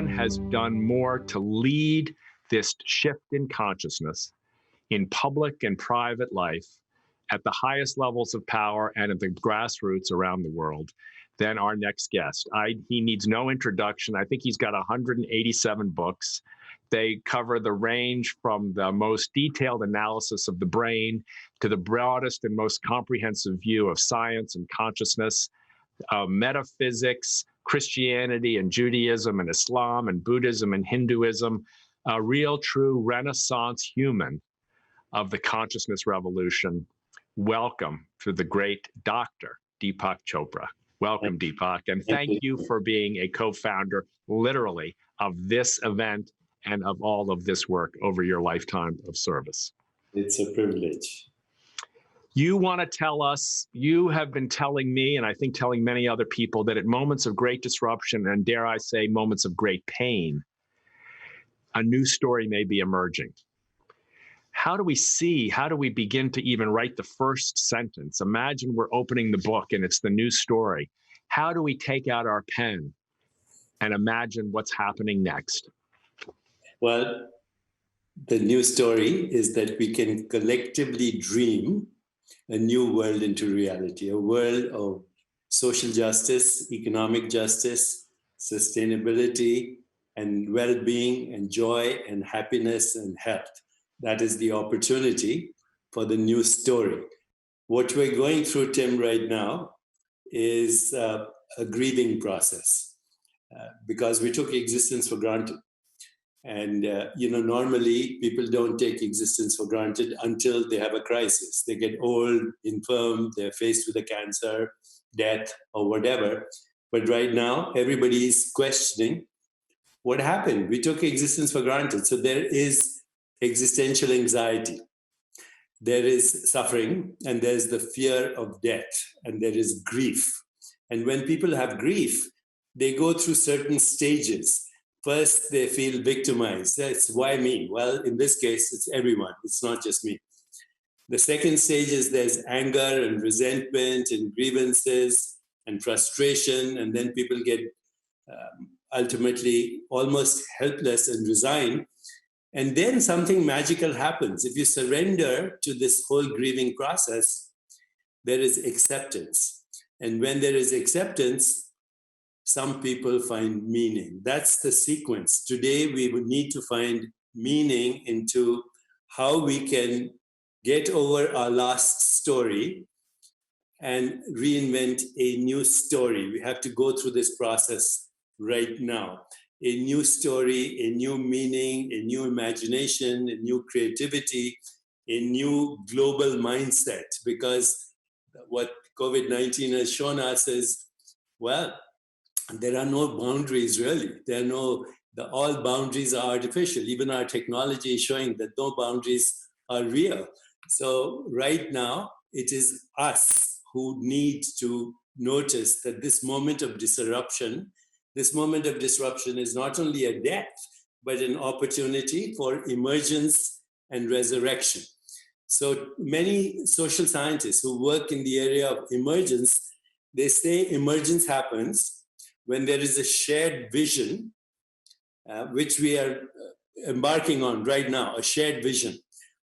one has done more to lead this shift in consciousness in public and private life at the highest levels of power and at the grassroots around the world than our next guest. He needs no introduction. I think he's got 187 books. They cover the range from the most detailed analysis of the brain to the broadest and most comprehensive view of science and consciousness, metaphysics, Christianity and Judaism and Islam and Buddhism and Hinduism, a real true Renaissance human of the consciousness revolution. Welcome to the great Dr. Deepak Chopra. Welcome, Deepak, and thank you for being a co-founder, literally, of this event and of all of this work over your lifetime of service. It's a privilege. You want to tell us, you have been telling me, and I think telling many other people, that at moments of great disruption, and dare I say, moments of great pain, a new story may be emerging. How do we begin to even write the first sentence? Imagine we're opening the book and it's the new story. How do we take out our pen and imagine what's happening next? Well, the new story is that we can collectively dream a new world into reality, a world of social justice, economic justice, sustainability, and well-being, and joy, and happiness, and health. That is the opportunity for the new story. What we're going through, Tim, right now is a grieving process because we took existence for granted. And, normally people don't take existence for granted until they have a crisis. They get old, infirm, they're faced with a cancer, death, or whatever. But right now, everybody is questioning what happened. We took existence for granted. So there is existential anxiety. There is suffering, and there's the fear of death, and there is grief. And when people have grief, they go through certain stages. First, they feel victimized. That's why me? Well, in this case, it's everyone. It's not just me. The second stage is there's anger and resentment and grievances and frustration. And then people get ultimately almost helpless and resign. And then something magical happens. If you surrender to this whole grieving process, there is acceptance. And when there is acceptance, some people find meaning. That's the sequence. Today, we would need to find meaning into how we can get over our last story and reinvent a new story. We have to go through this process right now. A new story, a new meaning, a new imagination, a new creativity, a new global mindset. Because what COVID-19 has shown us is, well, there are no boundaries really. All boundaries are artificial. Even our technology is showing that no boundaries are real. So right now, it is us who need to notice that this moment of disruption is not only a death, but an opportunity for emergence and resurrection. So many social scientists who work in the area of emergence, they say emergence happens when there is a shared vision, which we are embarking on right now, a shared vision,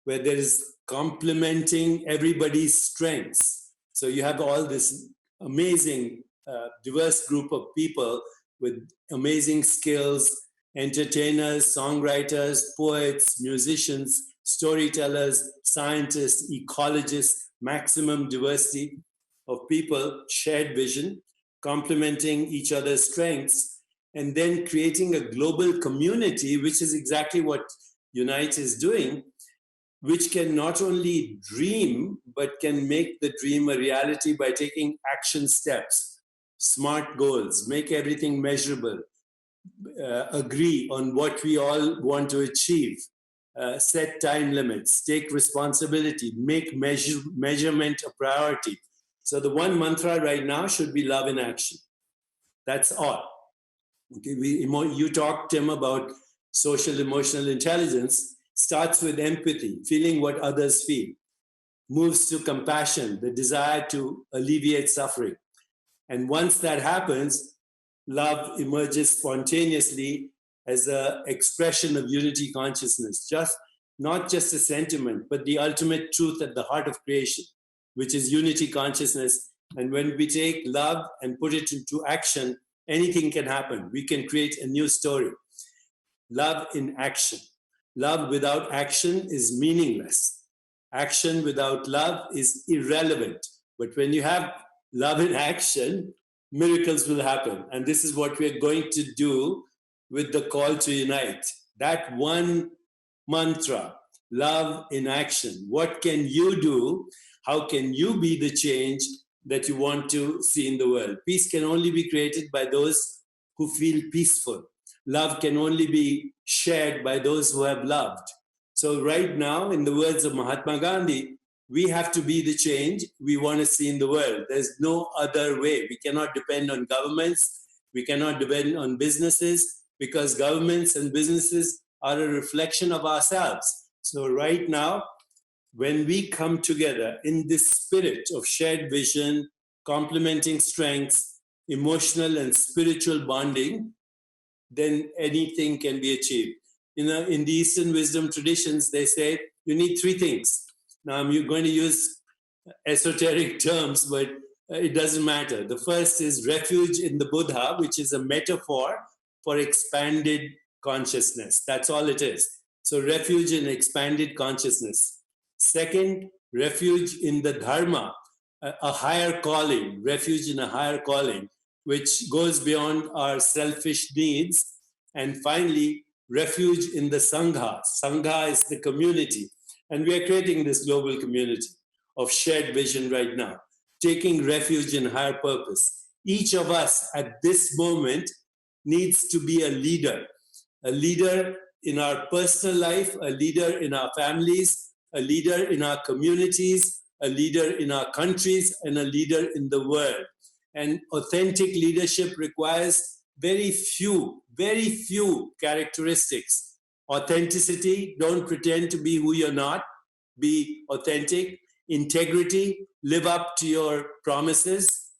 where there is complementing everybody's strengths. So you have all this amazing, diverse group of people with amazing skills, entertainers, songwriters, poets, musicians, storytellers, scientists, ecologists, maximum diversity of people, shared vision, complementing each other's strengths, and then creating a global community, which is exactly what Unite is doing, which can not only dream, but can make the dream a reality by taking action steps, smart goals, make everything measurable, agree on what we all want to achieve, set time limits, take responsibility, make measurement a priority. So the one mantra right now should be love in action. That's all. Okay, you talked, Tim, about social emotional intelligence. Starts with empathy, feeling what others feel. Moves to compassion, the desire to alleviate suffering. And once that happens, love emerges spontaneously as an expression of unity consciousness, not just a sentiment, but the ultimate truth at the heart of creation, which is unity consciousness. And when we take love and put it into action, anything can happen. We can create a new story. Love in action. Love without action is meaningless. Action without love is irrelevant. But when you have love in action, miracles will happen. And this is what we're going to do with the call to unite. That one mantra, love in action. What can you do? How can you be the change that you want to see in the world? Peace can only be created by those who feel peaceful. Love can only be shared by those who have loved. So right now, in the words of Mahatma Gandhi, we have to be the change we want to see in the world. There's no other way. We cannot depend on governments. We cannot depend on businesses, because governments and businesses are a reflection of ourselves. So right now, when we come together in this spirit of shared vision, complementing strengths, emotional and spiritual bonding, then anything can be achieved. In the Eastern wisdom traditions, they say you need three things. Now, I'm going to use esoteric terms, but it doesn't matter. The first is refuge in the Buddha, which is a metaphor for expanded consciousness. That's all it is. So refuge in expanded consciousness. Second, refuge in the Dharma, a higher calling, refuge in a higher calling, which goes beyond our selfish needs. And finally, refuge in the Sangha. Sangha is the community. And we are creating this global community of shared vision right now, taking refuge in higher purpose. Each of us at this moment needs to be a leader in our personal life, a leader in our families, a leader in our communities, a leader in our countries, and a leader in the world. And authentic leadership requires very few characteristics. Authenticity, don't pretend to be who you're not, be authentic. Integrity, live up to your promises.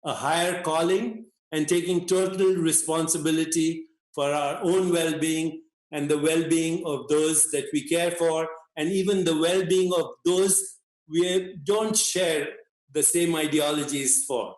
A higher calling, and taking total responsibility for our own well-being and the well-being of those that we care for, and even the well-being of those we don't share the same ideologies for.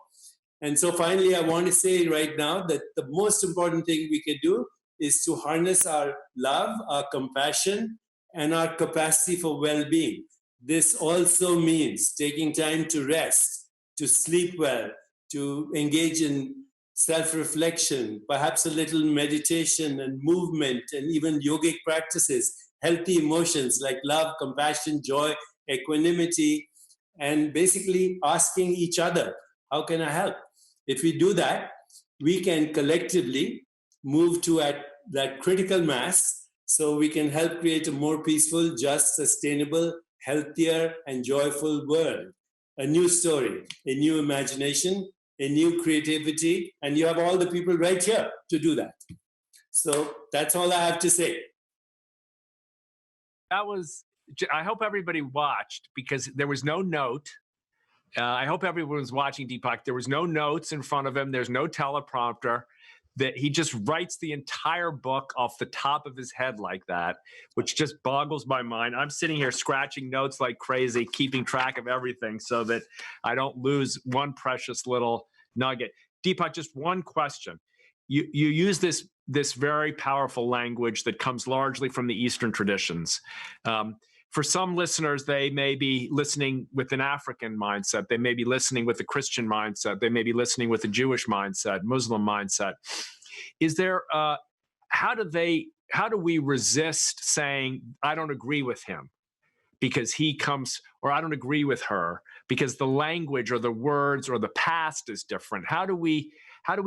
And so finally, I want to say right now that the most important thing we can do is to harness our love, our compassion, and our capacity for well-being. This also means taking time to rest, to sleep well, to engage in self-reflection, perhaps a little meditation and movement, and even yogic practices, healthy emotions like love, compassion, joy, equanimity, and basically asking each other, how can I help? If we do that, we can collectively move to that critical mass, so we can help create a more peaceful, just, sustainable, healthier, and joyful world. A new story, a new imagination, a new creativity, and you have all the people right here to do that. So that's all I have to say. I hope everybody watched, because there was no note. I hope everyone was watching, Deepak. There was no notes in front of him. There's no teleprompter. That he just writes the entire book off the top of his head like that, which just boggles my mind. I'm sitting here scratching notes like crazy, keeping track of everything so that I don't lose one precious little nugget. Deepak, just one question. You use this very powerful language that comes largely from the Eastern traditions. For some listeners, they may be listening with an African mindset. They may be listening with a Christian mindset. They may be listening with a Jewish mindset, Muslim mindset. Is there, how do we resist saying, I don't agree with him because he comes, or I don't agree with her because the language or the words or the past is different? How do we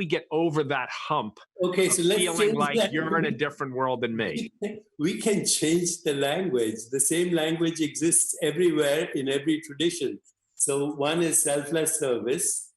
get over that hump? Okay, so let's feeling like you're in a different world than me. We can change the language. The same language exists everywhere in every tradition. So one is selfless service.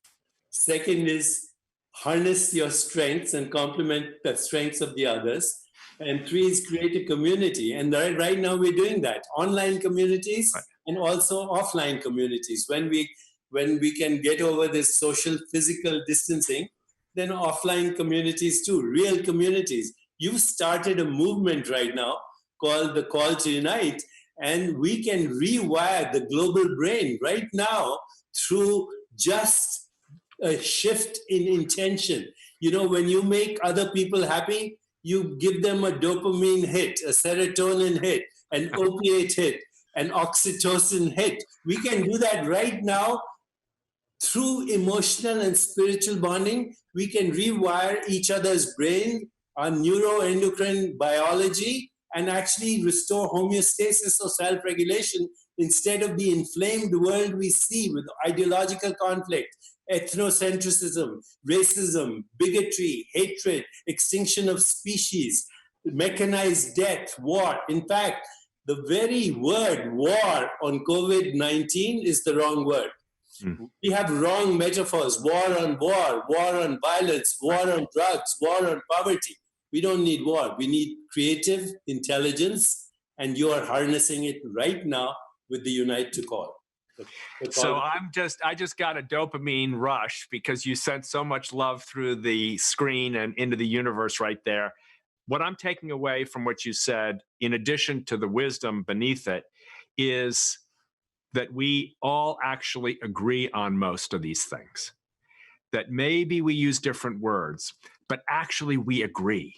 Second is harness your strengths and complement the strengths of the others. And three is create a community. And right now we're doing that. Online communities, right, and also offline communities. When we can get over this social, physical distancing, then offline communities too, real communities. You've started a movement right now called the Call to Unite, and we can rewire the global brain right now through just a shift in intention. When you make other people happy, you give them a dopamine hit, a serotonin hit, an opiate hit, an oxytocin hit. We can do that right now through emotional and spiritual bonding. We can rewire each other's brain, our neuroendocrine biology, and actually restore homeostasis or self-regulation instead of the inflamed world we see with ideological conflict, ethnocentrism, racism, bigotry, hatred, extinction of species, mechanized death, war. In fact, the very word war on COVID-19 is the wrong word. We have wrong metaphors: war on violence, war on drugs, war on poverty. We don't need war. We need creative intelligence, and you are harnessing it right now with the Unite to Call. So I just got a dopamine rush because you sent so much love through the screen and into the universe right there. What I'm taking away from what you said, in addition to the wisdom beneath it, is that we all actually agree on most of these things. That maybe we use different words, but actually we agree.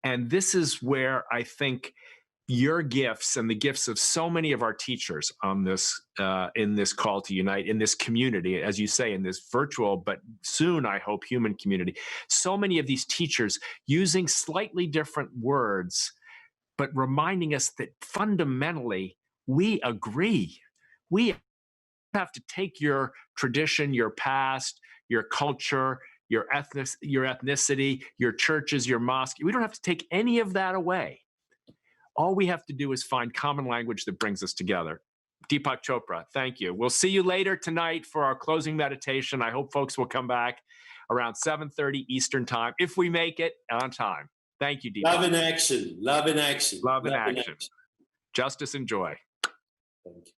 And this is where I think your gifts and the gifts of so many of our teachers on this, in this Call to Unite, in this community, as you say, in this virtual, but soon, I hope, human community, so many of these teachers using slightly different words, but reminding us that fundamentally we agree. We have to take your tradition, your past, your culture, your ethnicity, your churches, your mosque. We don't have to take any of that away. All we have to do is find common language that brings us together. Deepak Chopra, thank you. We'll see you later tonight for our closing meditation. I hope folks will come back around 7:30 Eastern time, if we make it on time. Thank you, Deepak. Love in action. Love in action. Love in action. Justice and joy. Thank you.